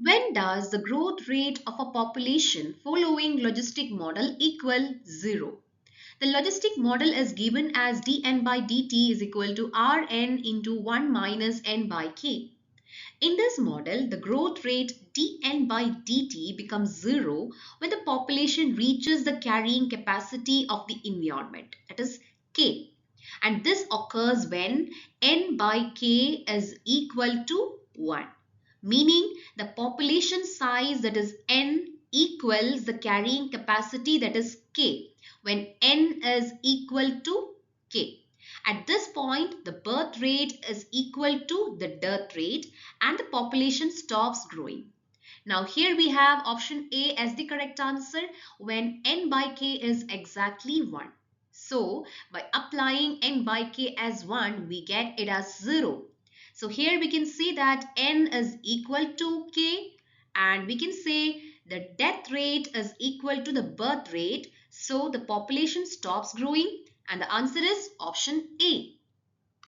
When does the growth rate of a population following logistic model equal 0? The logistic model is given as dn by dt is equal to Rn into 1 minus n by k. In this model, the growth rate dn by dt becomes 0 when the population reaches the carrying capacity of the environment, that is k. And this occurs when n by k is equal to 1, meaning the population size, that is n, equals the carrying capacity, that is k, when n is equal to k. At this point, the birth rate is equal to the death rate and the population stops growing. Now here we have option A as the correct answer when n by k is exactly 1. So by applying n by k as 1, we get it as 0. So here we can see that n is equal to k, and we can say the death rate is equal to the birth rate. So the population stops growing, and the answer is option A.